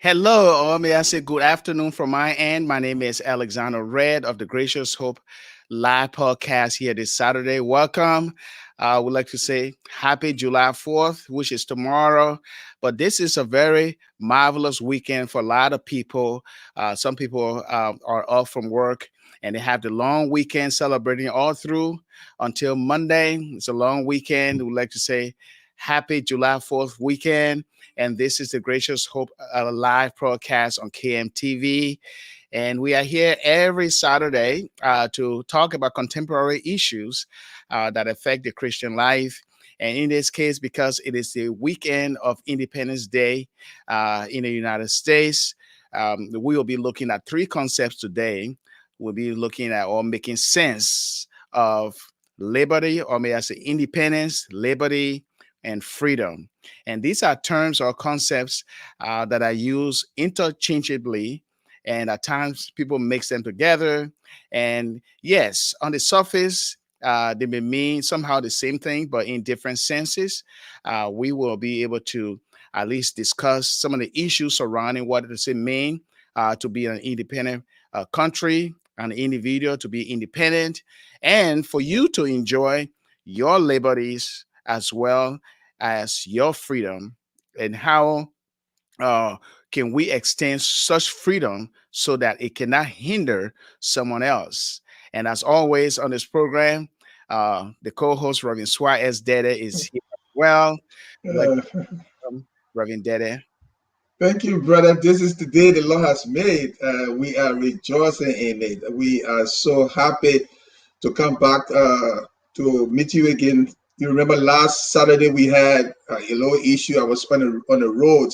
Hello, or may I say good afternoon from my end. My name is Alexander Red of the Gracious Hope Live Podcast here this Saturday. Welcome. I would like to say happy July 4th, which is tomorrow. But this is a very marvelous weekend for a lot of people. Some people are off from work and they have the long weekend celebrating all through until Monday. It's a long weekend. We'd like to say happy July 4th weekend. And this is the Gracious Hope live broadcast on KMTV. And we are here every Saturday to talk about contemporary issues that affect the Christian life. And in this case, because it is the weekend of Independence Day in the United States, we will be looking at three concepts today. We'll be looking at or making sense of liberty, or may I say independence, liberty, and freedom. And these are terms or concepts that are used interchangeably. And at times people mix them together. And yes, on the surface, they may mean somehow the same thing, but in different senses. We will be able to at least discuss some of the issues surrounding what does it mean to be an independent country, an individual to be independent, and for you to enjoy your liberties as well as your freedom, and how uh, can we extend such freedom so that it cannot hinder someone else. And as always on this program, the co-host Reverend Suah Deddeh is here as well. We'd like to Uh, welcome Reverend Deddeh. Thank you, brother. This is the day the Lord has made. We are rejoicing in it. We are so happy to come back to meet you again. You remember last Saturday we had a little issue. I was on the road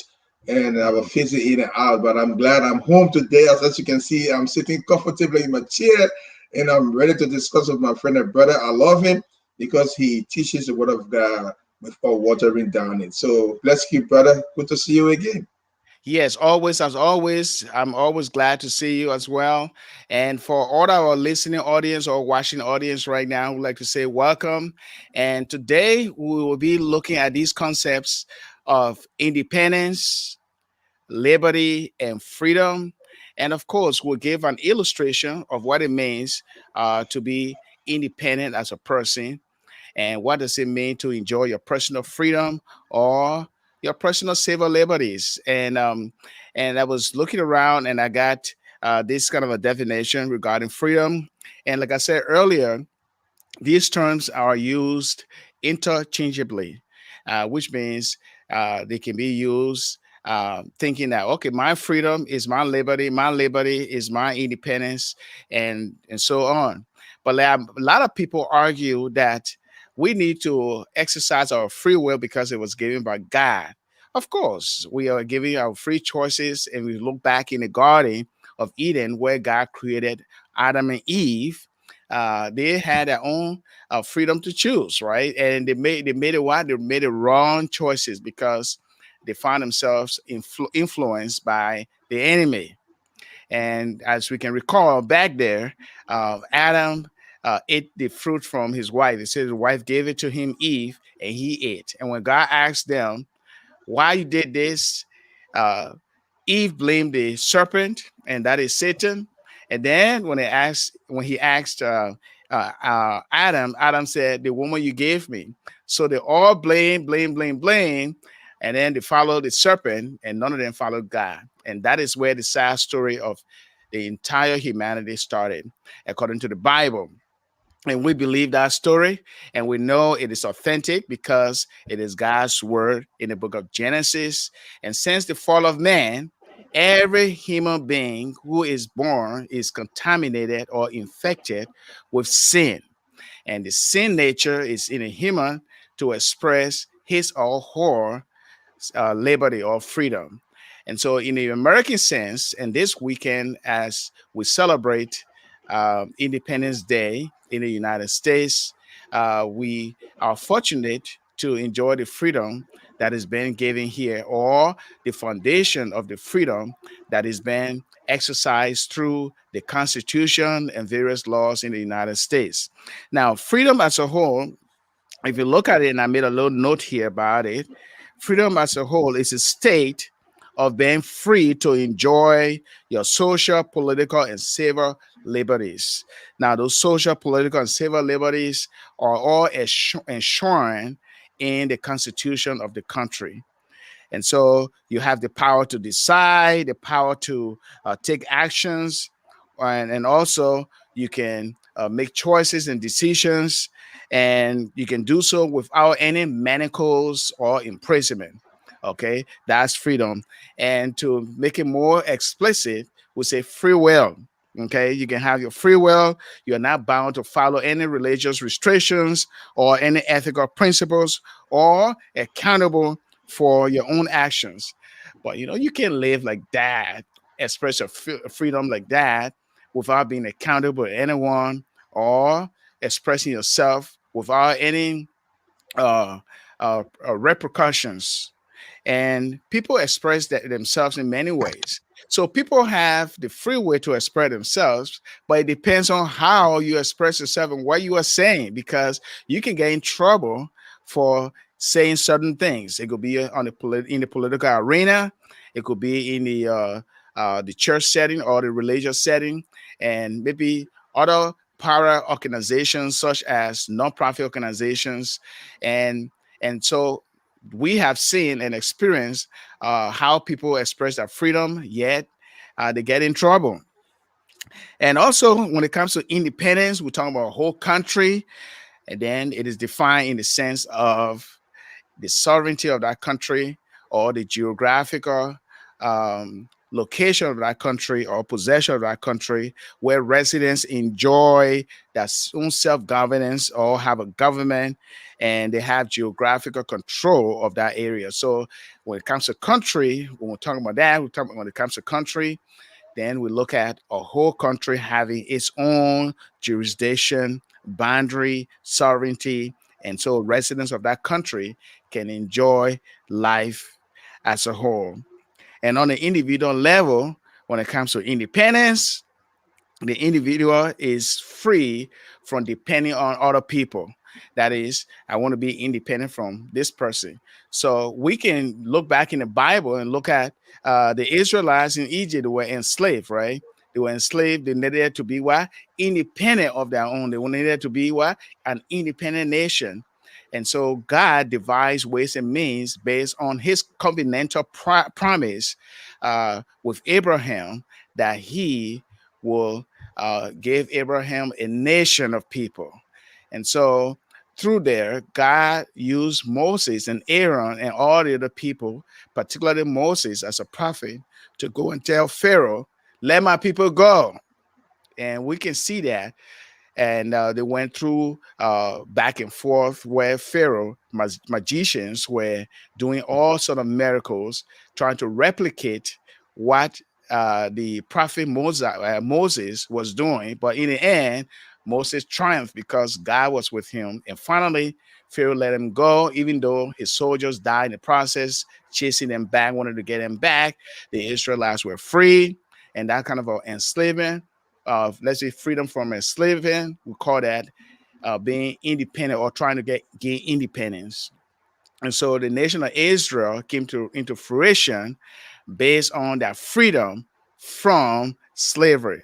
and I was physically in and out, but I'm glad I'm home today. As you can see, I'm sitting comfortably in my chair and I'm ready to discuss with my friend and brother. I love him because he teaches the word of God without watering down it. So bless you, brother. Good to see you again. Yes, always, as always, I'm always glad to see you as well. And for all our listening audience or watching audience right now, we'd like to say welcome. And today we will be looking at these concepts of independence, liberty, and freedom. And of course, we'll give an illustration of what it means to be independent as a person, and what does it mean to enjoy your personal freedom or your personal civil liberties. And I was looking around and I got this kind of a definition regarding freedom. And like I said earlier, these terms are used interchangeably, which means they can be used thinking that, okay, my freedom is my liberty is my independence, and so on. But a lot of people argue that we need to exercise our free will because it was given by God. Of course, we are giving our free choices, and we look back in the Garden of Eden where God created Adam and Eve. They had their own freedom to choose, right? And they made it what? They made the wrong choices because they found themselves influenced by the enemy. And as we can recall back there, Adam ate the fruit from his wife. It says his wife gave it to him, Eve, and he ate. And when God asked them why you did this, uh, Eve blamed the serpent, and that is Satan. And then when he asked Adam, Adam said, "The woman you gave me." So they all blame, and then they followed the serpent, and none of them followed God. And that is where the sad story of the entire humanity started, according to the Bible. And we believe that story, and we know it is authentic because it is God's word in the book of Genesis. And since the fall of man, every human being who is born is contaminated or infected with sin. And the sin nature is in a human to express his or her liberty or freedom. And so, in the American sense, and this weekend, as we celebrate Independence Day in the United States, we are fortunate to enjoy the freedom that is being given here, or the foundation of the freedom that is being exercised through the Constitution and various laws in the United States. Now, freedom as a whole, if you look at it, and I made a little note here about it, freedom as a whole is a state of being free to enjoy your social, political, and civil liberties. Now, those social, political, and civil liberties are all enshrined in the Constitution of the country. And so you have the power to decide, the power to take actions, and also you can make choices and decisions, and you can do so without any manacles or imprisonment. Okay, that's freedom. And to make it more explicit, we say free will. Okay, you can have your free will. You're not bound to follow any religious restrictions or any ethical principles, or accountable for your own actions. But you can't live like that, express your freedom like that without being accountable to anyone, or expressing yourself without any uh, repercussions. And people express themselves in many ways. So people have the free way to express themselves, but it depends on how you express yourself and what you are saying, because you can get in trouble for saying certain things. It could be in the political arena, it could be in the church setting or the religious setting, and maybe other para organizations such as nonprofit organizations, and so we have seen and experienced how people express their freedom, yet they get in trouble. And also, when it comes to independence, we're talking about a whole country, and then it is defined in the sense of the sovereignty of that country, or the geographical location of that country, or possession of that country, where residents enjoy their own self-governance or have a government, and they have geographical control of that area. So when it comes to country, when we're talking about that, we're talking about when it comes to country, then we look at a whole country having its own jurisdiction, boundary, sovereignty, and so residents of that country can enjoy life as a whole. And on the individual level, when it comes to independence, the individual is free from depending on other people. That is, I want to be independent from this person. So we can look back in the Bible and look at the Israelites in Egypt were enslaved, right? They were enslaved. They needed to be what? Independent of their own. They needed to be what? An independent nation. And so God devised ways and means based on his covenantal promise with Abraham, that he will gave Abraham a nation of people. And so through there, God used Moses and Aaron and all the other people, particularly Moses as a prophet, to go and tell Pharaoh, let my people go. And we can see that. And they went through back and forth, where Pharaoh magicians were doing all sort of miracles, trying to replicate what the prophet Moses was doing. But in the end, Moses triumphed because God was with him. And finally, Pharaoh let him go, even though his soldiers died in the process, chasing them back, wanted to get him back. The Israelites were free, and that kind of enslavement, let's say freedom from enslavement, we call that being independent, or trying to gain independence. And so the nation of Israel came into fruition based on that freedom from slavery.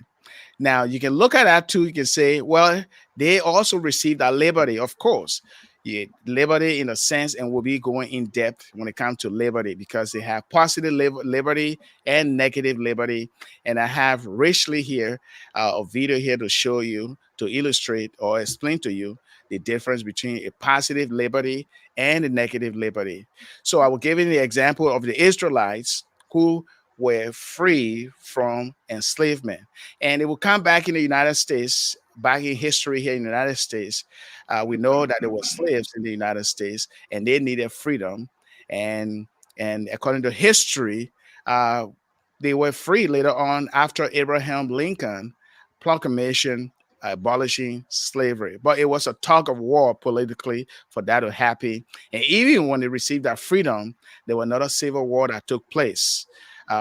Now, you can look at that too. You can say, well, they also received that liberty, of course. Yeah, liberty in a sense, and we'll be going in depth when it comes to liberty, because they have positive liberty and negative liberty. And I have richly here a video here to show you, to illustrate or explain to you the difference between a positive liberty and a negative liberty. So I will give you the example of the Israelites who were free from enslavement, and it will come back in the United States, back in history here in the United States. We know that there were slaves in the United States, and they needed freedom. And according to history, uh, they were free later on after Abraham Lincoln proclamation abolishing slavery. But it was a tug of war politically for that to happen. And even when they received that freedom, there was another civil war that took place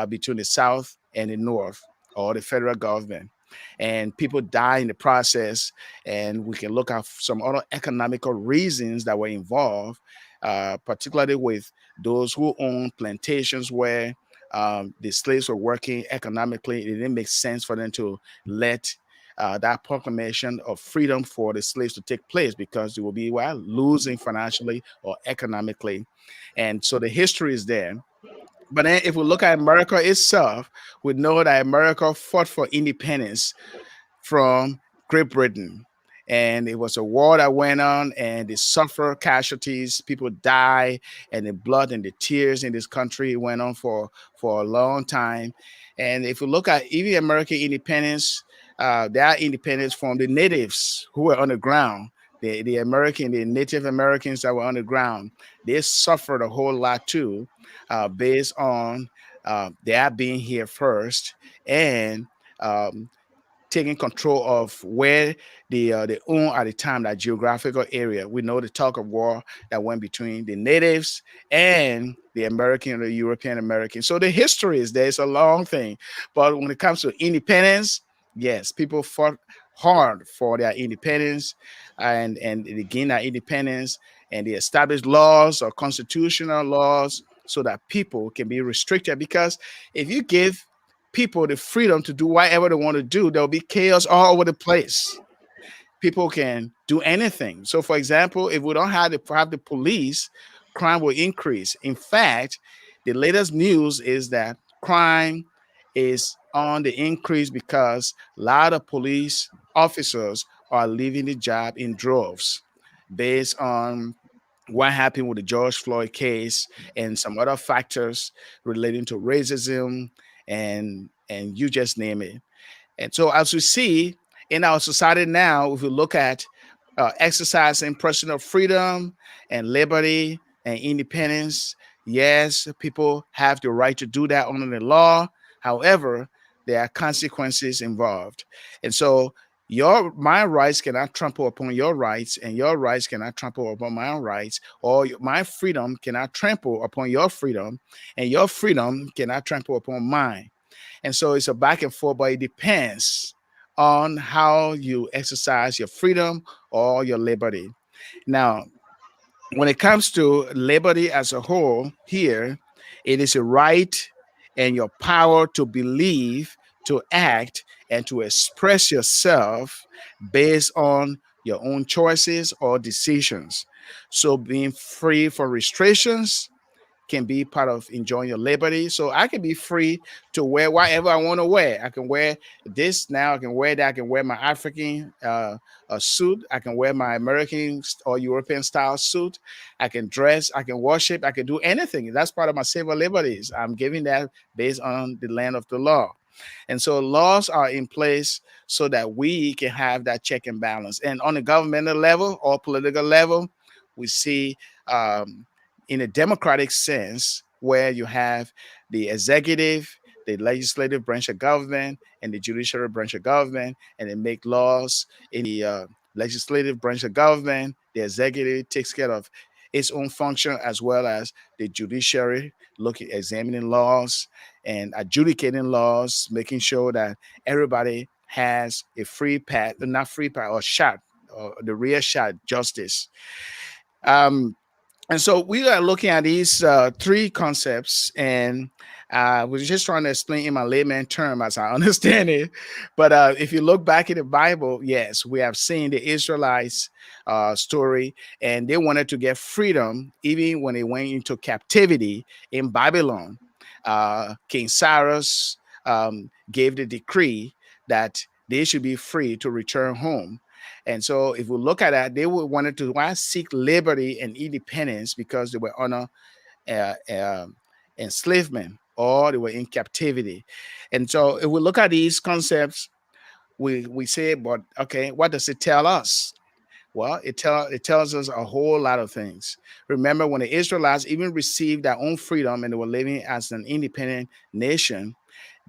between the South and the North, or the federal government. And people die in the process. And we can look at some other economical reasons that were involved, particularly with those who own plantations where the slaves were working economically. It didn't make sense for them to let that proclamation of freedom for the slaves to take place because they will be losing financially or economically. And so the history is there. But then if we look at America itself, we know that America fought for independence from Great Britain. And it was a war that went on, and they suffer casualties. People die, and the blood and the tears in this country went on for a long time. And if you look at even American independence, their independence from the natives who were on the ground, the Native Americans that were on the ground, they suffered a whole lot too, based on their being here first and um, taking control of where they own at the time, that geographical area. We know the tug of war that went between the natives and the American or the European Americans. So the history is there. It's a long thing. But when it comes to independence, yes, people fought hard for their independence and they gained their independence and they established laws or constitutional laws so that people can be restricted. Because if you give people the freedom to do whatever they want to do, there'll be chaos all over the place. People can do anything. So, for example, if we don't have the police, crime will increase. In fact, the latest news is that crime is on the increase because a lot of police officers are leaving the job in droves based on what happened with the George Floyd case and some other factors relating to racism and you just name it. And so, as we see in our society now, if we look at exercising personal freedom and liberty and independence, yes, people have the right to do that under the law. However, there are consequences involved. And so, my rights cannot trample upon your rights, and your rights cannot trample upon my rights, or my freedom cannot trample upon your freedom, and your freedom cannot trample upon mine. And so it's a back and forth, but it depends on how you exercise your freedom or your liberty. Now, when it comes to liberty as a whole, here, it is a right and your power to believe, to act, and to express yourself based on your own choices or decisions. So being free from restrictions can be part of enjoying your liberty. So I can be free to wear whatever I want to wear. I can wear this now. I can wear that. I can wear my African suit. I can wear my American or European style suit. I can dress. I can worship. I can do anything. That's part of my civil liberties. I'm giving that based on the land of the law. And so laws are in place so that we can have that check and balance. And on the governmental level or political level, we see in a democratic sense where you have the executive, the legislative branch of government, and the judicial branch of government, and they make laws in the legislative branch of government. The executive takes care of its own function as well as the judiciary, looking examining laws and adjudicating laws, making sure that everybody has a free path, not free path, or shot, or the real shot justice. Um, and so we are looking at these three concepts, and we're just trying to explain in my layman term as I understand it. But if you look back in the Bible, yes, we have seen the Israelites story, and they wanted to get freedom even when they went into captivity in Babylon. King Cyrus gave the decree that they should be free to return home. And so, if we look at that, they would wanted to seek liberty and independence because they were under uh, uh, enslavement or they were in captivity. And so, if we look at these concepts, we say, but okay, what does it tell us? Well, it tells us a whole lot of things. Remember, when the Israelites even received their own freedom and they were living as an independent nation,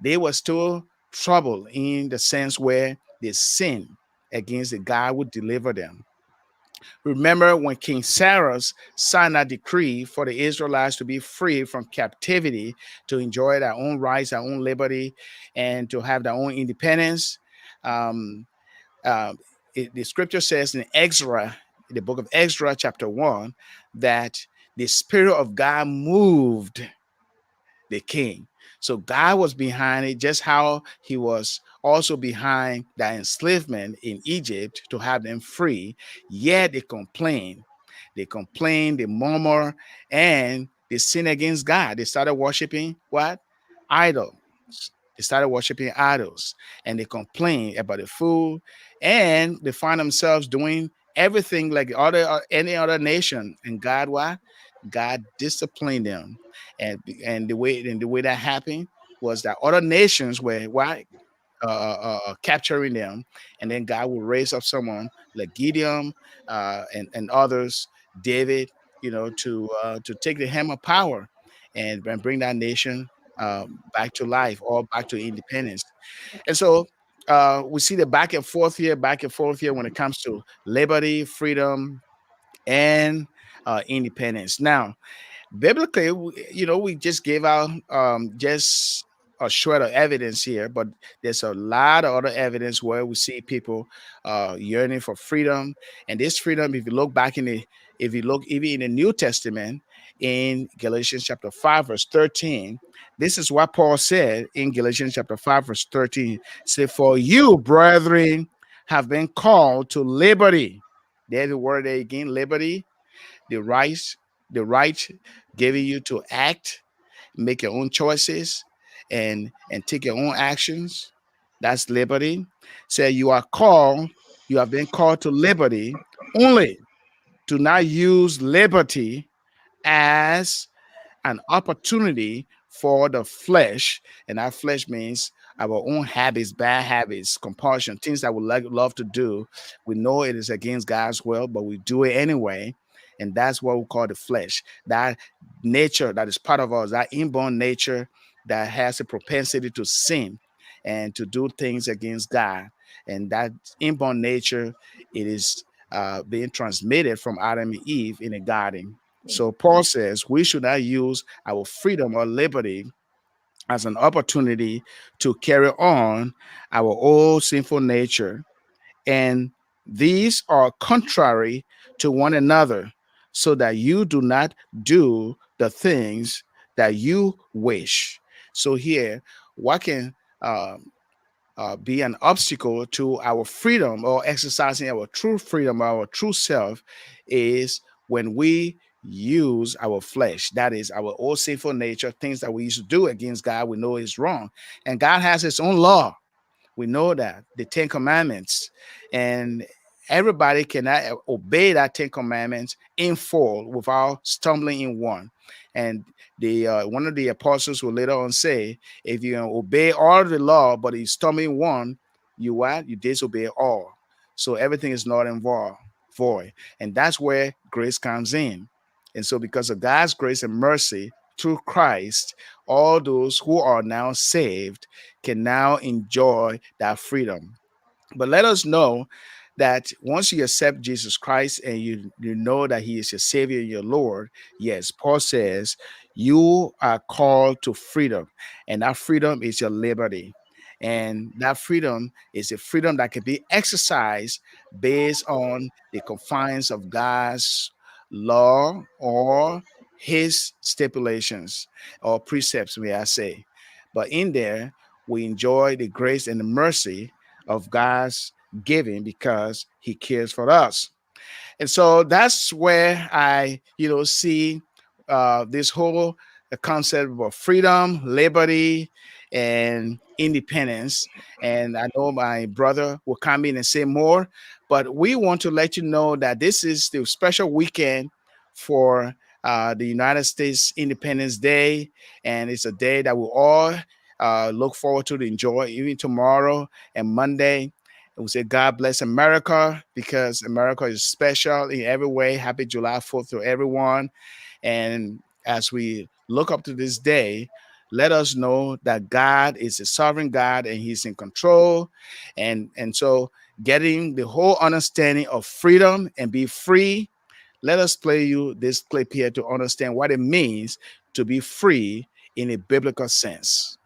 they were still troubled in the sense where they sinned against the God who delivered them. Remember when King Cyrus signed a decree for the Israelites to be free from captivity, to enjoy their own rights, their own liberty, and to have their own independence. Um, uh, the scripture says in Ezra, in the book of Ezra, chapter 1, that the Spirit of God moved the king. So God was behind it, just how he was also behind the enslavement in Egypt to have them free. Yet they complain. They complain, they murmur, and they sin against God. They started worshiping what? Idols. They started worshiping idols, and they complain about the food, and they find themselves doing everything like any other nation. And God, what? God disciplined them, and the way that happened was that other nations were what capturing them, and then God will raise up someone like Gideon and others, David, to take the hammer of power and bring that nation back to life or back to independence. And so we see the back and forth here when it comes to liberty, freedom, and independence. Now, biblically, we just gave out just a shred of evidence here, but there's a lot of other evidence where we see people yearning for freedom. And this freedom, if you look even in the New Testament, in Galatians chapter 5 verse 13, this is what Paul said in Galatians chapter 5 verse 13. Say, for you, brethren, have been called to liberty. There's the word there again, liberty. The right the right giving you to act, make your own choices, and take your own actions. That's liberty. Say, you have been called to liberty, only to not use liberty as an opportunity for the flesh. And that flesh means our own habits, bad habits, compulsion, things that we love to do. We know it is against God's will, but we do it anyway. And that's what we call the flesh. That nature that is part of us, that inborn nature that has a propensity to sin and to do things against God. And that inborn nature, it is being transmitted from Adam and Eve in the garden. So Paul says we should not use our freedom or liberty as an opportunity to carry on our old sinful nature. And these are contrary to one another, so that you do not do the things that you wish. So here, what can be an obstacle to our freedom or exercising our true freedom, our true self, is when we use our flesh. That is our old sinful nature, things that we used to do against God, we know is wrong. And God has his own law. We know that the Ten Commandments, and everybody cannot obey that Ten Commandments in full without stumbling in one. And the one of the apostles will later on say, if you obey all the law, but you stumble in one, you what? You disobey all. So everything is not involved, void. And that's where grace comes in. And so because of God's grace and mercy through Christ, all those who are now saved can now enjoy that freedom. But let us know that once you accept Jesus Christ and you know that he is your savior and your Lord, yes, Paul says you are called to freedom, and that freedom is your liberty. And that freedom is a freedom that can be exercised based on the confines of God's law or his stipulations or precepts, may I say. But in there, we enjoy the grace and the mercy of God's giving because he cares for us. And so that's where I, see this whole concept of freedom, liberty, and independence. And I know my brother will come in and say more, but we want to let you know that this is the special weekend for the United States Independence Day, and it's a day that we all look forward to enjoy, even tomorrow and Monday. We say God bless America because America is special in every way. Happy July 4th to everyone. And as we look up to this day, let us know that God is a sovereign God and he's in control. And so getting the whole understanding of freedom and be free, let us play you this clip here to understand what it means to be free in a biblical sense.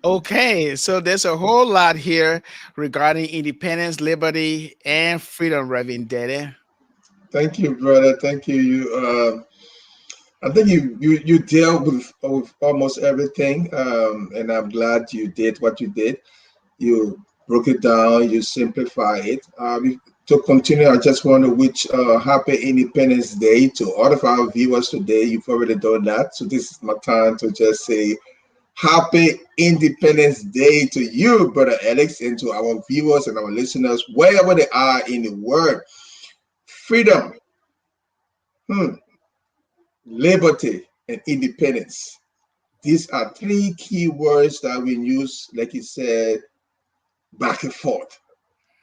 Okay, so there's a whole lot here regarding independence, liberty, and freedom, Reverend Deddeh. Thank you, brother. Thank you. I think you dealt with almost everything, and I'm glad you did what you did. You broke it down. You simplify it. To continue, I just want to wish happy Independence Day to all of our viewers today. You've already done that, so this is my time to just say happy Independence Day to you, brother Alex, and to our viewers and our listeners wherever they are in the world. Freedom, hmm, liberty, and independence. These are three key words that we use, like you said, back and forth.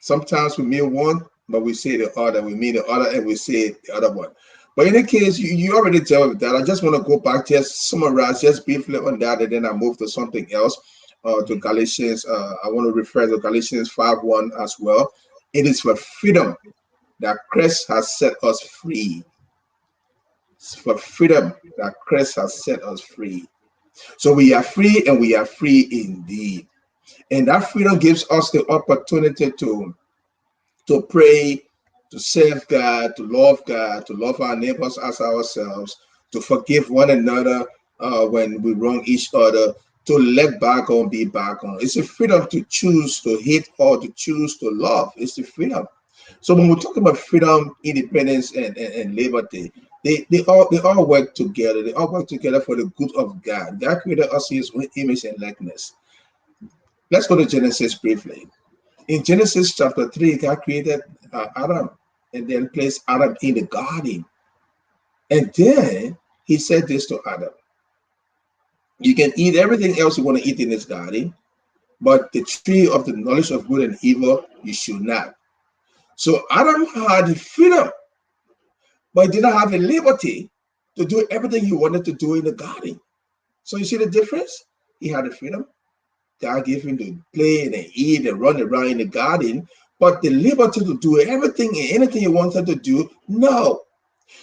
Sometimes we mean one, but we say the other. We mean the other, and we say the other one. But in any case, you already dealt with that. I just want to go back, just summarize, just briefly on that, and then I move to something else, to Mhm. Galatians. I want to refer to Galatians 5:1 as well. It is for freedom that Christ has set us free. It's for freedom that Christ has set us free. So we are free, and we are free indeed. And that freedom gives us the opportunity to pray, to serve God, to love our neighbors as ourselves, to forgive one another when we wrong each other, to let back on, be back on. It's a freedom to choose to hate or to choose to love. It's the freedom. So when we talk about freedom, independence, and liberty, they all work together. They all work together for the good of God. God created us in His own image and likeness. Let's go to Genesis briefly. In Genesis chapter 3, God created Adam and then placed Adam in the garden. And then he said this to Adam: you can eat everything else you want to eat in this garden, but the tree of the knowledge of good and evil, you should not. So Adam had the freedom, but he didn't have the liberty to do everything he wanted to do in the garden. So you see the difference? He had the freedom. God gave him to play and eat and run around in the garden, but the liberty to do everything and anything he wanted to do, no.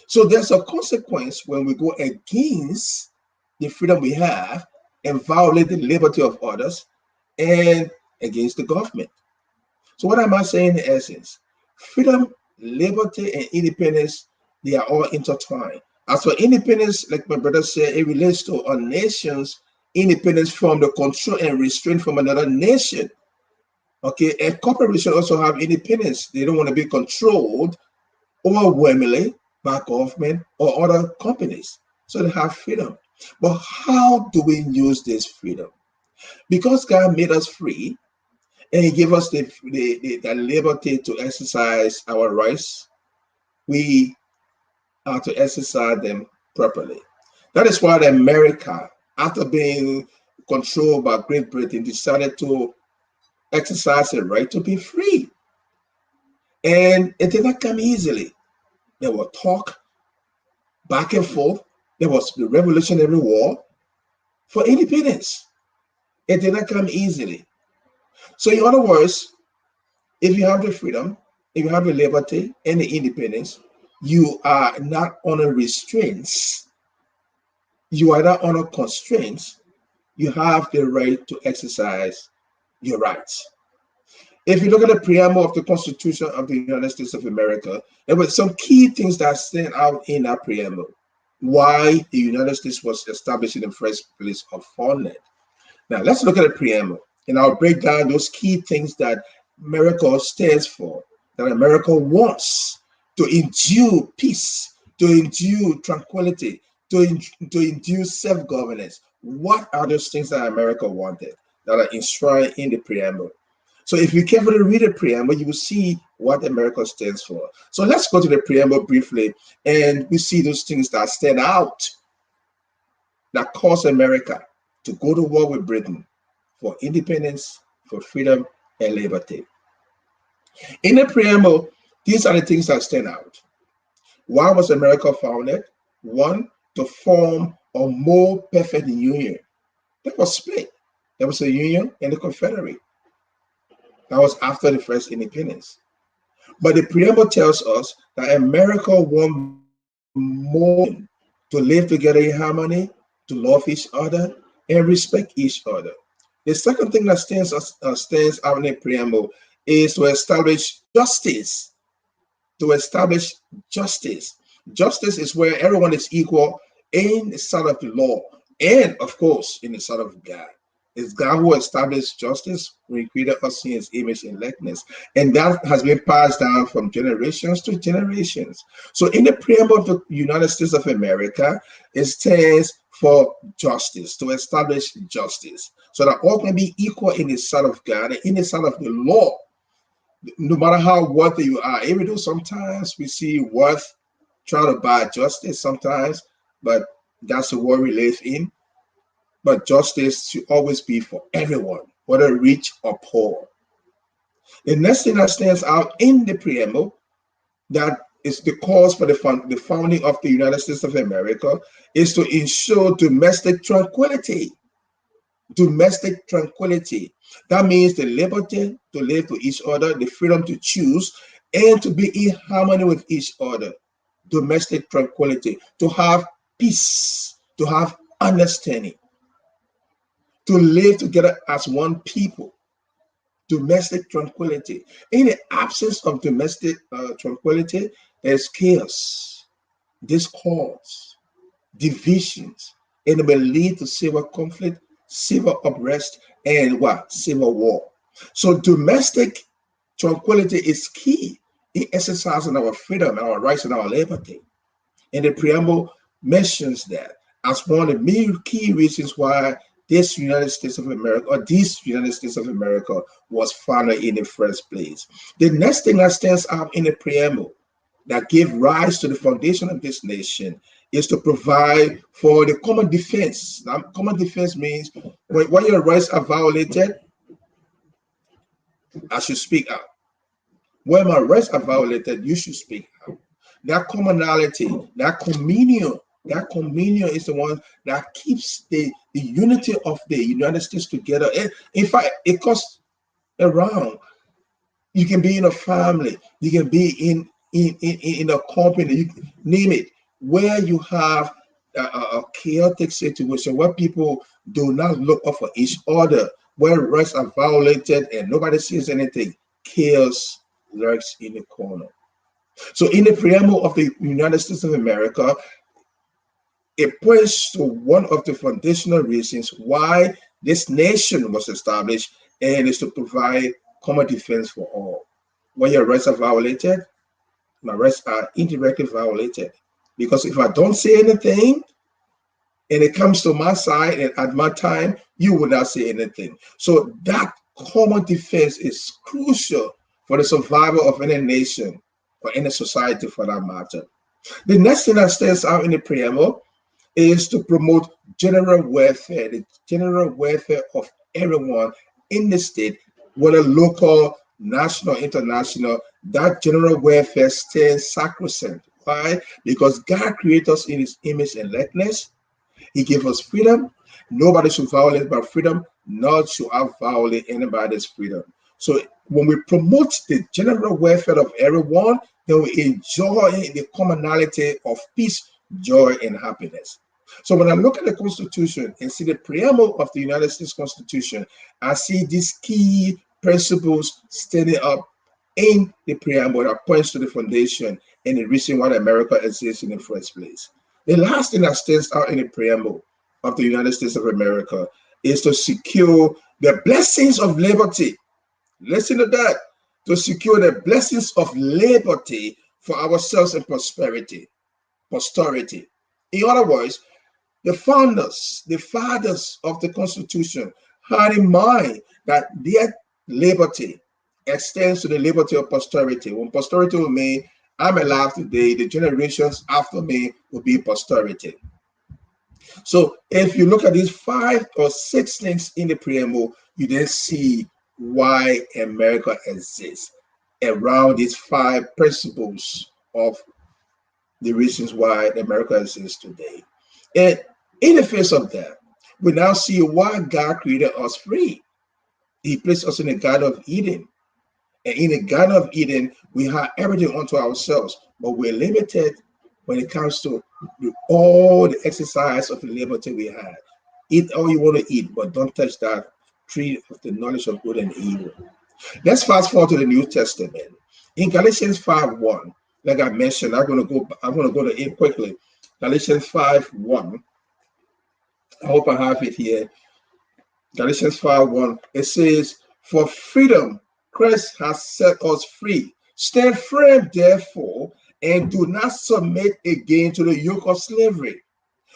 So there's a consequence when we go against the freedom we have and violate the liberty of others and against the government. So what am I saying in essence? Freedom, liberty, and independence, they are all intertwined. As for independence, like my brother said, it relates to a nation's independence from the control and restraint from another nation. Okay, and corporations also have independence. They don't want to be controlled overwhelmingly by government or other companies. So they have freedom. But how do we use this freedom? Because God made us free and He gave us the liberty to exercise our rights, we are to exercise them properly. That is why America, after being controlled by Great Britain, decided to exercise the right to be free. And it did not come easily. There were talk back and forth. There was the Revolutionary War for independence. It did not come easily. So, in other words, if you have the freedom, if you have the liberty and the independence, you are not under restraints, you are not under constraints, you have the right to exercise your rights. If you look at the preamble of the Constitution of the United States of America, there were some key things that stand out in that preamble. Why the United States was established in the first place of foreign. Now, let's look at the preamble, and I'll break down those key things that America stands for, that America wants to endure peace, to endure tranquility, to endure self governance. What are those things that America wanted that are enshrined in the preamble? So, if you carefully read the preamble, you will see what America stands for. So, let's go to the preamble briefly, and we see those things that stand out that caused America to go to war with Britain for independence, for freedom, and liberty. In the preamble, these are the things that stand out. Why was America founded? One, to form a more perfect union. That was split. There was a union and a confederate. That was after the first independence. But the preamble tells us that America wanted more union, to live together in harmony, to love each other, and respect each other. The second thing that stands out in the preamble is to establish justice. To establish justice. Justice is where everyone is equal in the sight of the law and, of course, in the sight of God. It's God who established justice when He created us in His image and likeness. And that has been passed down from generations to generations. So, in the preamble of the United States of America, it stands for justice, to establish justice, so that all can be equal in the sight of God and in the sight of the law, no matter how worthy you are. Even though sometimes we see worth trying to buy justice sometimes, but that's the world we live in. But justice should always be for everyone, whether rich or poor. The next thing that stands out in the preamble, that is the cause for the founding of the United States of America, is to ensure domestic tranquility. Domestic tranquility. That means the liberty to live to each other, the freedom to choose, and to be in harmony with each other. Domestic tranquility, to have peace, to have understanding, to live together as one people. Domestic tranquility. In the absence of domestic tranquility, there's chaos, discords, divisions, and it will lead to civil conflict, civil unrest, and what? Civil war. So domestic tranquility is key in exercising our freedom, our rights, and our liberty. And the preamble mentions that as one of the main key reasons why this United States of America, or this United States of America, was founded in the first place. The next thing that stands out in the preamble that gave rise to the foundation of this nation is to provide for the common defense. Now, common defense means when your rights are violated, I should speak out. When my rights are violated, you should speak out. That commonality, that communion is the one that keeps the unity of the United States together. And in fact, it goes around. You can be in a family, you can be in a company, you name it, where you have a chaotic situation where people do not look out for each other, where rights are violated and nobody says anything. Chaos lurks in the corner. So, in the preamble of the United States of America, it points to one of the foundational reasons why this nation was established, and is to provide common defense for all. When your rights are violated, my rights are indirectly violated. Because if I don't say anything and it comes to my side and at my time, you will not say anything. So that common defense is crucial for the survival of any nation or any society for that matter. The next thing that stands out in the preamble is to promote general welfare, the general welfare of everyone in the state, whether local, national, international. That general welfare stands sacrosanct. Why? Because God created us in His image and likeness. He gave us freedom. Nobody should violate my freedom, nor should I violate anybody's freedom. So when we promote the general welfare of everyone, then we enjoy the commonality of peace, joy, and happiness. So when I look at the Constitution and see the preamble of the United States Constitution, I see these key principles standing up in the preamble that points to the foundation and the reason why America exists in the first place. The last thing that stands out in the preamble of the United States of America is to secure the blessings of liberty. Listen to that. To secure the blessings of liberty for ourselves and prosperity, posterity. In other words, the fathers of the Constitution had in mind that their liberty extends to the liberty of posterity. When posterity will mean I'm alive today, the generations after me will be posterity. So if you look at these five or six things in the preamble, you then see why America exists around these five principles of the reasons why America exists today. And in the face of that, we now see why God created us free. He placed us in the Garden of Eden. And in the Garden of Eden, we have everything unto ourselves, but we're limited when it comes to all the exercise of the liberty we had. Eat all you want to eat, but don't touch that tree of the knowledge of good and evil. Let's fast forward to the New Testament. In Galatians 5:1, like I mentioned, I'm gonna go to it quickly. Galatians 5:1. I hope I have it here. Galatians 5:1. It says, "For freedom Christ has set us free. Stand firm, therefore, and do not submit again to the yoke of slavery."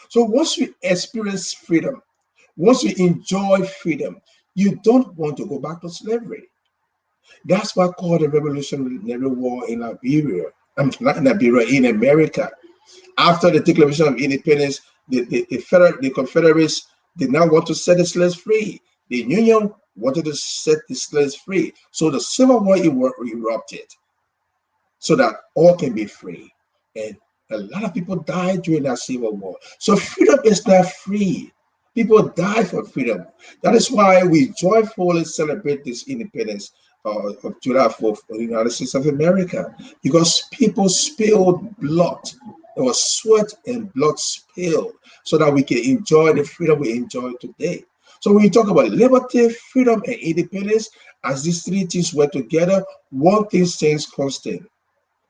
So once we experience freedom, once we enjoy freedom, you don't want to go back to slavery. That's what called the Revolutionary War in Liberia. Not in Liberia, in America. After the Declaration of Independence, the Confederates did not want to set the slaves free. The Union wanted to set the slaves free. So the Civil War erupted so that all can be free. And a lot of people died during that Civil War. So freedom is not free. People die for freedom. That is why we joyfully celebrate this independence of July 4th of the United States of America, because people spilled blood. There was sweat and blood spilled so that we can enjoy the freedom we enjoy today. So when you talk about liberty, freedom, and independence, as these three things work together, one thing stays constant.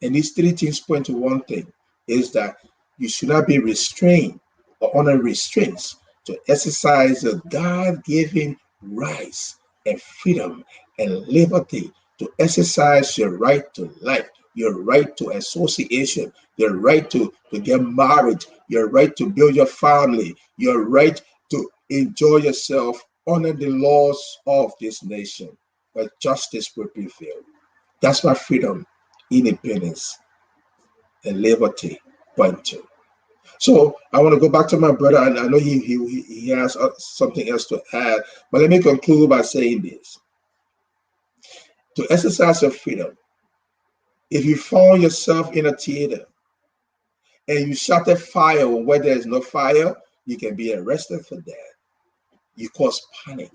And these three things point to one thing, is that you should not be restrained or under restraints to exercise your God-given rights and freedom and liberty, to exercise your right to life, your right to association, your right to get married, your right to build your family, your right to enjoy yourself under the laws of this nation, where justice will prevail. That's what freedom, independence, and liberty point to. So I want to go back to my brother, and I know he has something else to add, but let me conclude by saying this: to exercise your freedom, if you found yourself in a theater and you started fire where there is no fire, you can be arrested for that. You cause panic.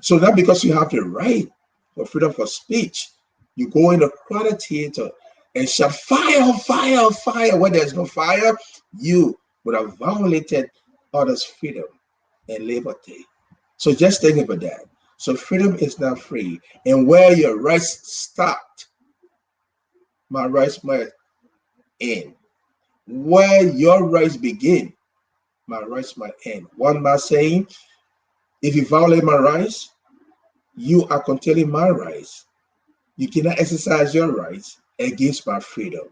So not because you have the right for freedom of speech, you go in a crowded theater and shout fire, fire, fire where there's no fire, you would have violated others' freedom and liberty. So just think about that. So freedom is not free. And where your rights start, my rights might end. Where your rights begin, my rights might end. One by saying, if you violate my rights, you are curtailing my rights. You cannot exercise your rights against my freedom.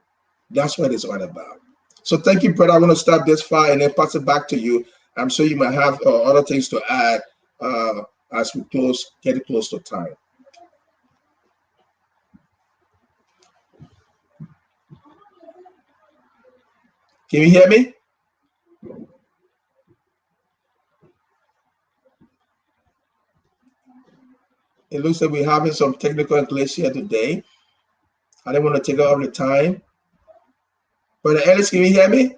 That's what it's all about. So thank you, brother. I'm going to stop this far and then pass it back to you. I'm sure you might have other things to add as we get close to time. Can you hear me? It looks like we're having some technical glitch here today. I didn't want to take all the time. Brother Ellis, can you hear me?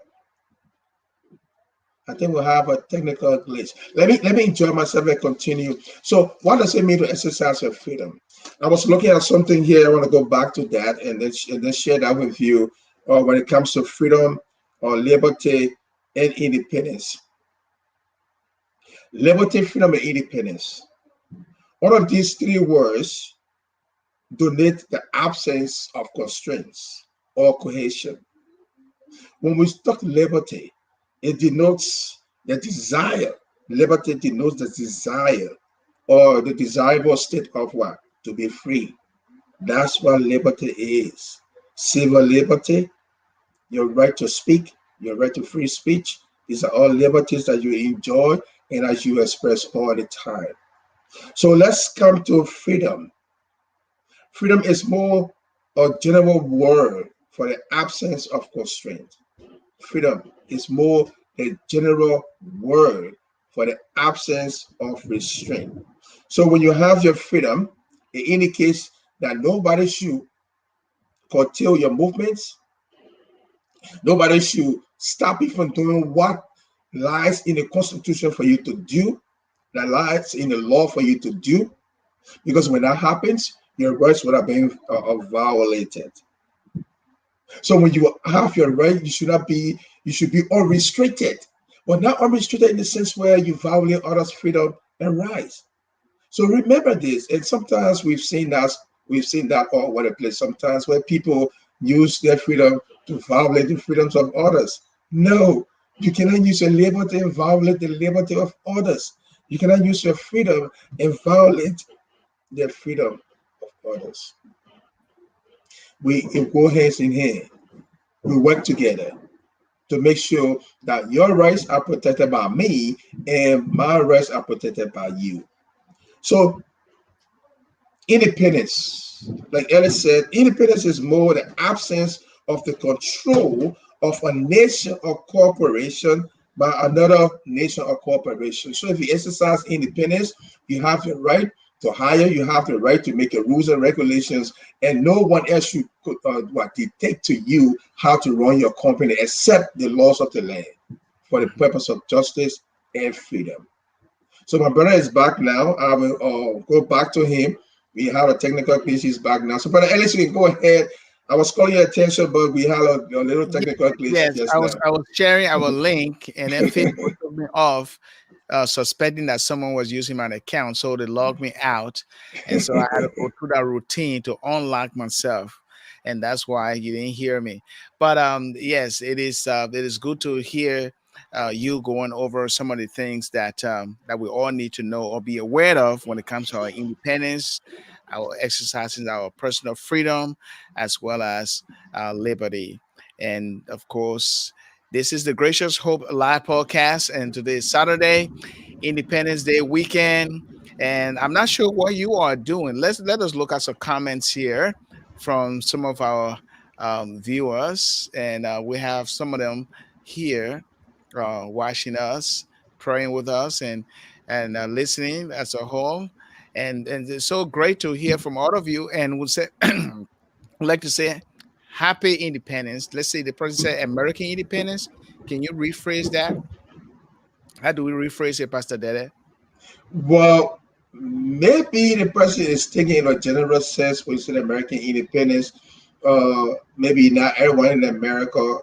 I think we'll have a technical glitch. Let me enjoy myself and continue. So what does it mean to exercise your freedom? I was looking at something here. I want to go back to that and then share that with you when it comes to freedom or liberty and independence. Liberty, freedom, and independence. One of these three words denote the absence of constraints or coercion. When we talk liberty, it denotes the desire. Liberty denotes the desire or the desirable state of what? To be free. That's what liberty is. Civil liberty, your right to speak, your right to free speech. These are all liberties that you enjoy and as you express all the time. So let's come to freedom. Freedom is more a general word for the absence of constraint. Freedom is more a general word for the absence of restraint. So when you have your freedom, it indicates that nobody should curtail your movements. Nobody should stop you from doing what lies in the Constitution for you to do, that lies in the law for you to do. Because when that happens, your rights would have been violated. So when you have your right, you should be unrestricted. But not unrestricted in the sense where you violate others' freedom and rights. So remember this. And sometimes we've seen that all over the place. Sometimes where people use their freedom to violate the freedoms of others. No, you cannot use your liberty and violate the liberty of others. You cannot use your freedom and violate the freedom of others. We go hands in hand. We work together to make sure that your rights are protected by me and my rights are protected by you. So independence, like Ellis said, independence is more the absence of the control of a nation or corporation by another nation or corporation. So if you exercise independence, you have the right to hire, you have the right to make your rules and regulations, and no one else should dictate to you how to run your company except the laws of the land for the purpose of justice and freedom. So my brother is back now. I will go back to him. We have a technical glitch. He's back now. So brother Ellis, you can go ahead. I was calling your attention, but we had a little technical glitch Yes, just now. I was sharing our link, and then Facebook took me off, suspecting that someone was using my account, so they logged me out, and so I had to go through that routine to unlock myself, and that's why you didn't hear me. But yes, it is good to hear you going over some of the things that we all need to know or be aware of when it comes to our independence, our exercising our personal freedom, as well as liberty. And of course, this is the Gracious Hope Live podcast. And today is Saturday, Independence Day weekend. And I'm not sure what you are doing. Let us look at some comments here from some of our viewers. And we have some of them here watching us, praying with us, and listening as a whole. And it's so great to hear from all of you. And we'll say would like to say happy independence. Let's say the person said American independence. Can you rephrase that? How do we rephrase it, Pastor Dede? Well, maybe the person is taking in a general sense when you say American independence. Maybe not everyone in America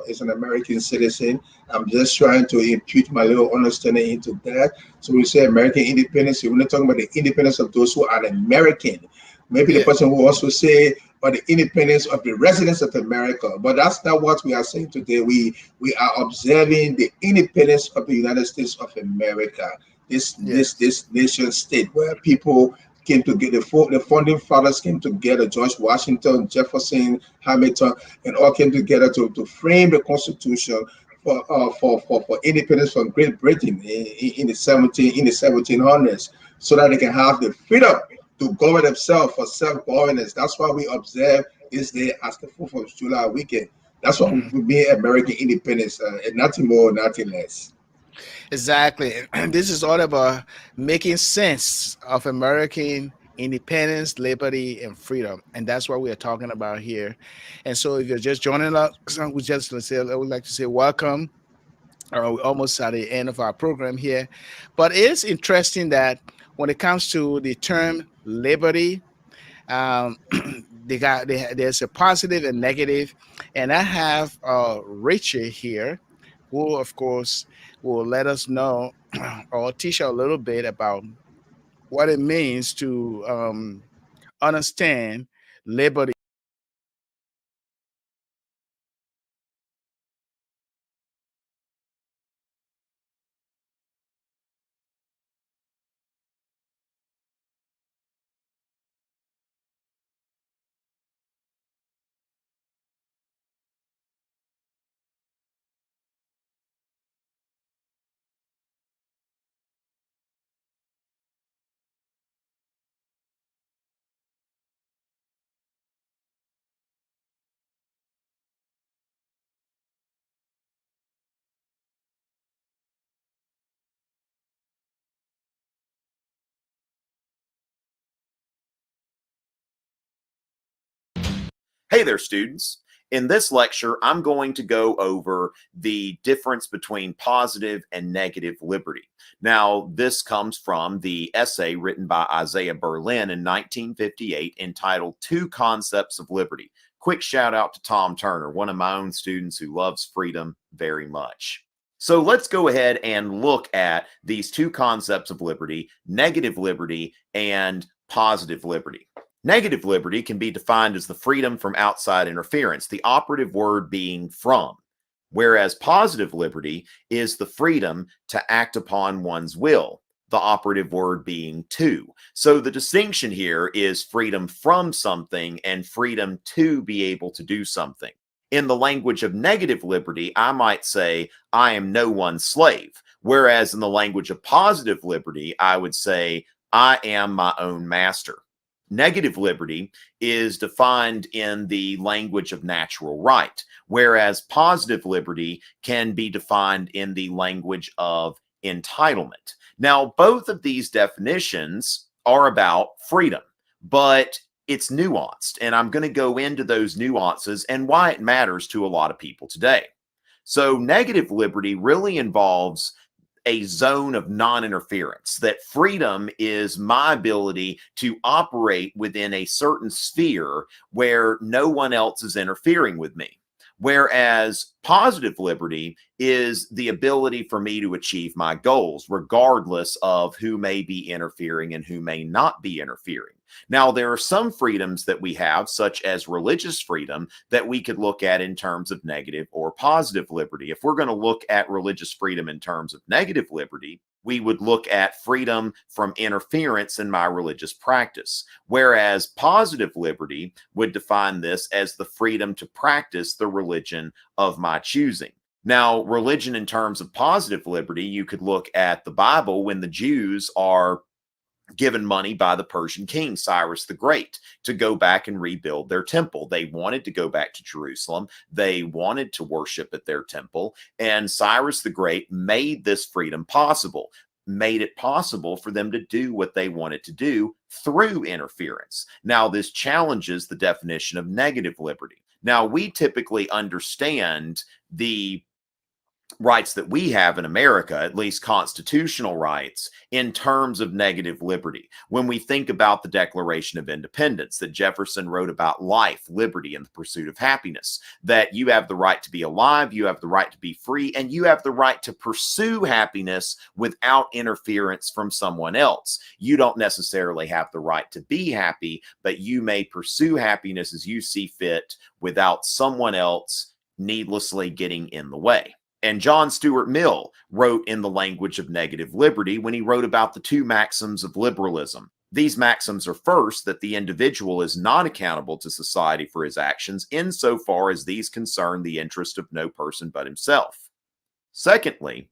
is an American citizen. I'm just trying to impute my little understanding into that. So when you say American independence, we're not talking about the independence of those who are American. Maybe the Yeah. person will also say, or the independence of the residents of America. But that's not what we are saying today. We are observing the independence of the United States of America, Yes. this nation state where people came together. The founding fathers came together. George Washington, Jefferson, Hamilton, and all came together to frame the Constitution for independence from Great Britain in the 1700s, so that they can have the freedom to govern themselves for self-governance. That's why we observe this day as the 4th of July weekend. That's what Mhm. we mean American independence, and nothing more, nothing less. Exactly. And this is all about making sense of American independence, liberty, and freedom. And that's what we are talking about here. And so if you're just joining us, we just let's say I would like to say welcome. We're almost at the end of our program here. But it's interesting that when it comes to the term liberty, um, there's a positive and negative, and I have Richard here, who of course will let us know or teach us a little bit about what it means to understand liberty. Hey there, students. In this lecture, I'm going to go over the difference between positive and negative liberty. Now, this comes from the essay written by Isaiah Berlin in 1958 entitled Two Concepts of Liberty. Quick shout out to Tom Turner, one of my own students who loves freedom very much. So let's go ahead and look at these two concepts of liberty, negative liberty and positive liberty. Negative liberty can be defined as the freedom from outside interference, the operative word being from, whereas positive liberty is the freedom to act upon one's will, the operative word being to. So the distinction here is freedom from something and freedom to be able to do something. In the language of negative liberty, I might say, I am no one's slave. Whereas in the language of positive liberty, I would say, I am my own master. Negative liberty is defined in the language of natural right, whereas positive liberty can be defined in the language of entitlement. Now, both of these definitions are about freedom, but it's nuanced, and I'm going to go into those nuances and why it matters to a lot of people today. So negative liberty really involves a zone of non-interference, that freedom is my ability to operate within a certain sphere where no one else is interfering with me. Whereas positive liberty is the ability for me to achieve my goals, regardless of who may be interfering and who may not be interfering. Now, there are some freedoms that we have, such as religious freedom, that we could look at in terms of negative or positive liberty. If we're going to look at religious freedom in terms of negative liberty, we would look at freedom from interference in my religious practice, whereas positive liberty would define this as the freedom to practice the religion of my choosing. Now, religion in terms of positive liberty, you could look at the Bible when the Jews are given money by the Persian king, Cyrus the Great, to go back and rebuild their temple. They wanted to go back to Jerusalem. They wanted to worship at their temple. And Cyrus the Great made this freedom possible, made it possible for them to do what they wanted to do through interference. Now, this challenges the definition of negative liberty. Now, we typically understand the rights that we have in America, at least constitutional rights, in terms of negative liberty. When we think about the Declaration of Independence, that Jefferson wrote about life, liberty, and the pursuit of happiness, that you have the right to be alive, you have the right to be free, and you have the right to pursue happiness without interference from someone else. You don't necessarily have the right to be happy, but you may pursue happiness as you see fit without someone else needlessly getting in the way. And John Stuart Mill wrote in the language of negative liberty when he wrote about the two maxims of liberalism. These maxims are, first, that the individual is not accountable to society for his actions insofar as these concern the interest of no person but himself. Secondly,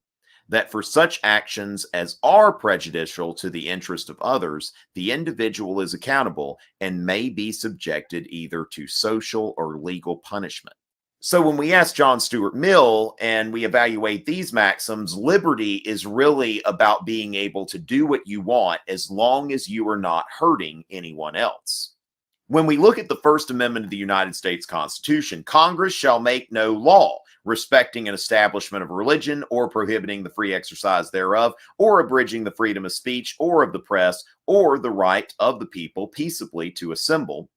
that for such actions as are prejudicial to the interest of others, the individual is accountable and may be subjected either to social or legal punishment. So when we ask John Stuart Mill and we evaluate these maxims, liberty is really about being able to do what you want as long as you are not hurting anyone else. When we look at the First Amendment of the United States Constitution, Congress shall make no law respecting an establishment of religion or prohibiting the free exercise thereof, or abridging the freedom of speech or of the press, or the right of the people peaceably to assemble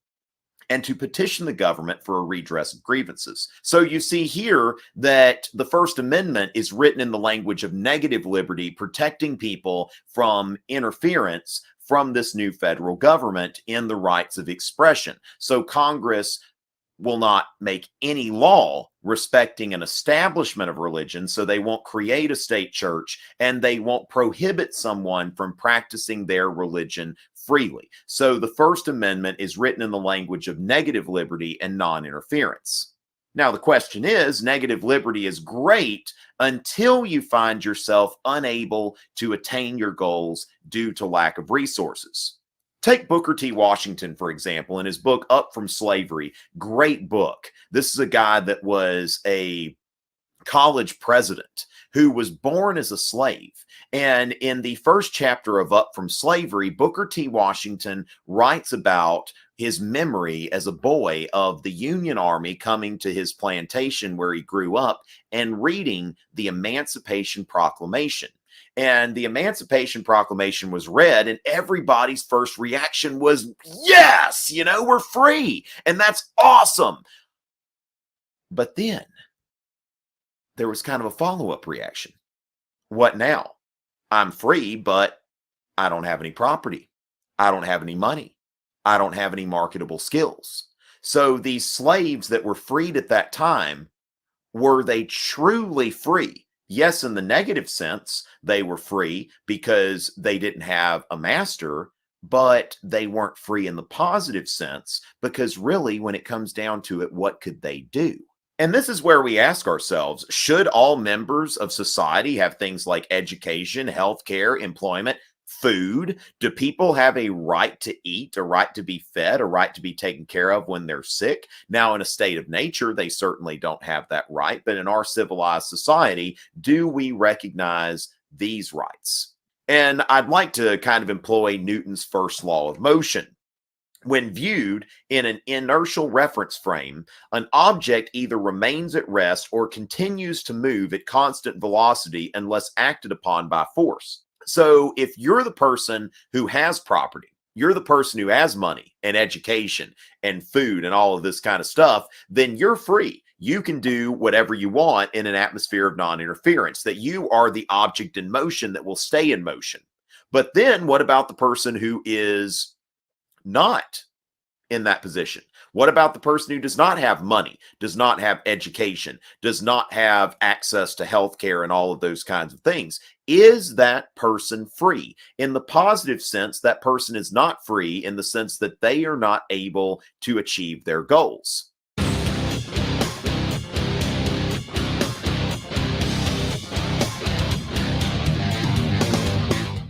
and to petition the government for a redress of grievances. So you see here that the First Amendment is written in the language of negative liberty, protecting people from interference from this new federal government in the rights of expression. So Congress will not make any law respecting an establishment of religion, so they won't create a state church, and they won't prohibit someone from practicing their religion freely. So the First Amendment is written in the language of negative liberty and non-interference. Now, the question is, negative liberty is great until you find yourself unable to attain your goals due to lack of resources. Take Booker T. Washington, for example, in his book, Up From Slavery. Great book. This is a guy that was a college president who was born as a slave. And in the first chapter of Up From Slavery, Booker T. Washington writes about his memory as a boy of the Union Army coming to his plantation where he grew up and reading the Emancipation Proclamation. And the Emancipation Proclamation was read, and everybody's first reaction was, yes, we're free. And that's awesome. But then there was kind of a follow-up reaction. What now? I'm free, but I don't have any property. I don't have any money. I don't have any marketable skills. So these slaves that were freed at that time, were they truly free? Yes, in the negative sense, they were free because they didn't have a master, but they weren't free in the positive sense because really, when it comes down to it, what could they do? And this is where we ask ourselves, should all members of society have things like education, healthcare, employment, food? Do people have a right to eat, a right to be fed, a right to be taken care of when they're sick? Now, in a state of nature, they certainly don't have that right. But in our civilized society, do we recognize these rights? And I'd like to kind of employ Newton's first law of motion. When viewed in an inertial reference frame, an object either remains at rest or continues to move at constant velocity unless acted upon by force. So if you're the person who has property, you're the person who has money and education and food and all of this kind of stuff, then you're free. You can do whatever you want in an atmosphere of non-interference, that you are the object in motion that will stay in motion. But then what about the person who is not in that position? What about the person who does not have money, does not have education, does not have access to healthcare and all of those kinds of things? Is that person free? In the positive sense, that person is not free in the sense that they are not able to achieve their goals.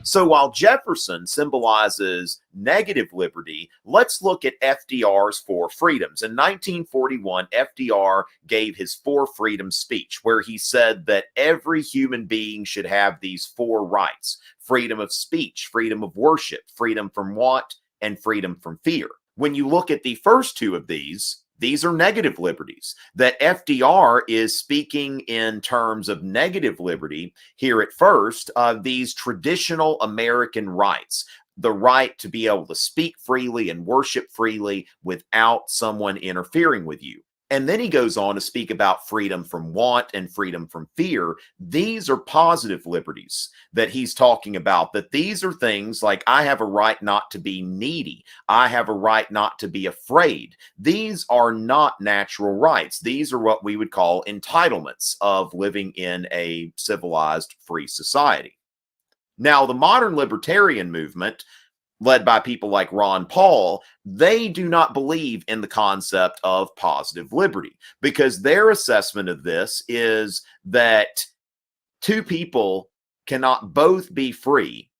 So while Jefferson symbolizes negative liberty, let's look at FDR's four freedoms. In 1941, FDR gave his four freedom speech, where he said that every human being should have these four rights: freedom of speech, freedom of worship, freedom from want, and freedom from fear. When you look at the first two of these are negative liberties. That FDR is speaking in terms of negative liberty here at first, these traditional American rights, the right to be able to speak freely and worship freely without someone interfering with you. And then he goes on to speak about freedom from want and freedom from fear. These are positive liberties that he's talking about, that these are things like, I have a right not to be needy. I have a right not to be afraid. These are not natural rights. These are what we would call entitlements of living in a civilized, free society. Now, the modern libertarian movement, led by people like Ron Paul, they do not believe in the concept of positive liberty, because their assessment of this is that two people cannot both be free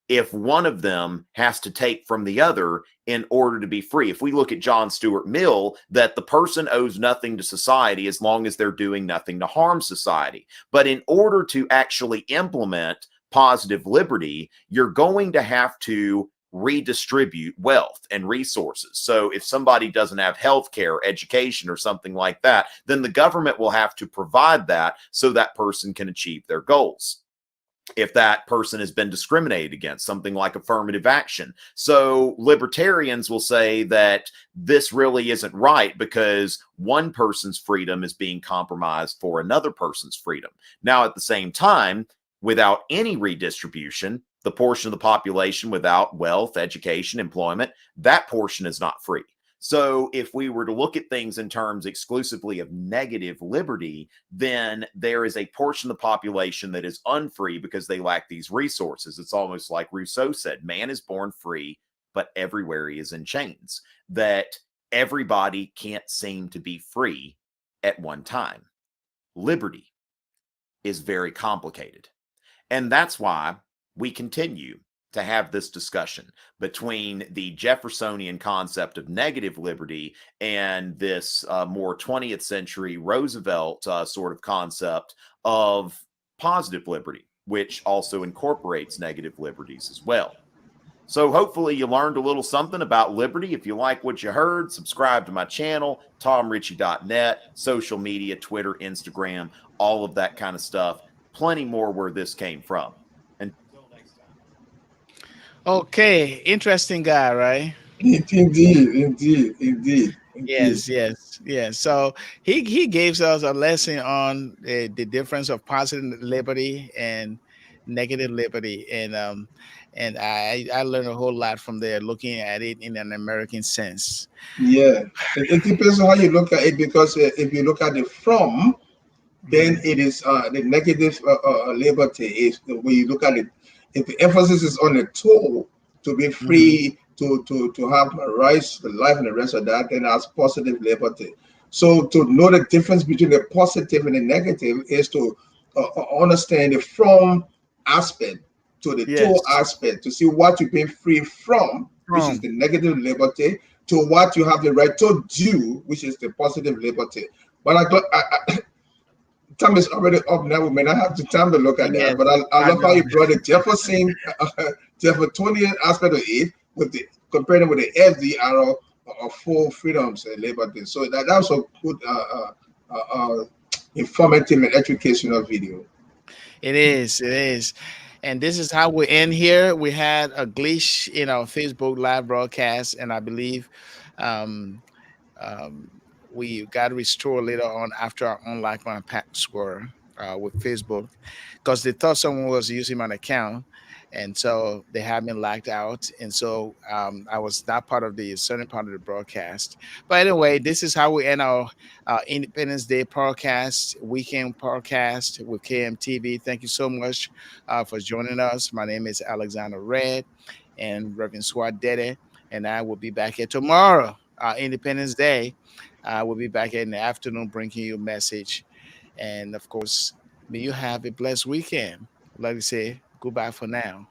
if one of them has to take from the other in order to be free. If we look at John Stuart Mill, that the person owes nothing to society as long as they're doing nothing to harm society. But in order to actually implement positive liberty, you're going to have to redistribute wealth and resources. So if somebody doesn't have health care, education, or something like that, then the government will have to provide that so that person can achieve their goals. If that person has been discriminated against, something like affirmative action. So libertarians will say that this really isn't right because one person's freedom is being compromised for another person's freedom. Now, at the same time, without any redistribution, the portion of the population without wealth, education, employment, that portion is not free. So if we were to look at things in terms exclusively of negative liberty, then there is a portion of the population that is unfree because they lack these resources. It's almost like Rousseau said, man is born free, but everywhere he is in chains. That everybody can't seem to be free at one time. Liberty is very complicated. And that's why we continue to have this discussion between the Jeffersonian concept of negative liberty and this more 20th century Roosevelt sort of concept of positive liberty, which also incorporates negative liberties as well. So hopefully you learned a little something about liberty. If you like what you heard, subscribe to my channel, tomritchie.net, social media, Twitter, Instagram, all of that kind of stuff. Plenty more where this came from. Until next time. Okay, interesting guy, right? Indeed, indeed, indeed. Yeah. Yes, yes, yes. So he gives us a lesson on the difference of positive liberty and negative liberty, and I learned a whole lot from there, looking at it in an American sense. Yeah. It depends on how you look at it, because if you look at it from, then Mhm. it is the negative liberty is when you look at it. If the emphasis is on the tool to be Mhm. free, to have a rights, the life, and the rest of that, then that's positive liberty. So to know the difference between the positive and the negative is to understand the from aspect to the to Yes. aspect, to see what you've been free from, which is From. the negative liberty, to what you have the right to do, which is the positive liberty. But time is already up now. We may not have the time to look at that, Yes. but I I love how know. you brought the Jefferson, Jeffersonian aspect of it with the comparing it with the FDR of full freedoms and liberty. So that was a good, informative and educational video. It is. It is. And this is how we end here. We had a glitch in our Facebook live broadcast, and I believe um, um, we got restored later on after our unlock my password with Facebook, because they thought someone was using my account, and so they had me locked out, and so I was not part of the certain part of the broadcast. But anyway, this is how we end our Independence Day podcast, weekend podcast with KMTV. Thank you so much for joining us. My name is Alexander Red and Reverend Suah Deddeh, and I will be back here tomorrow, Independence Day. We'll be back in the afternoon bringing you a message. And of course, may you have a blessed weekend. Like I say, goodbye for now.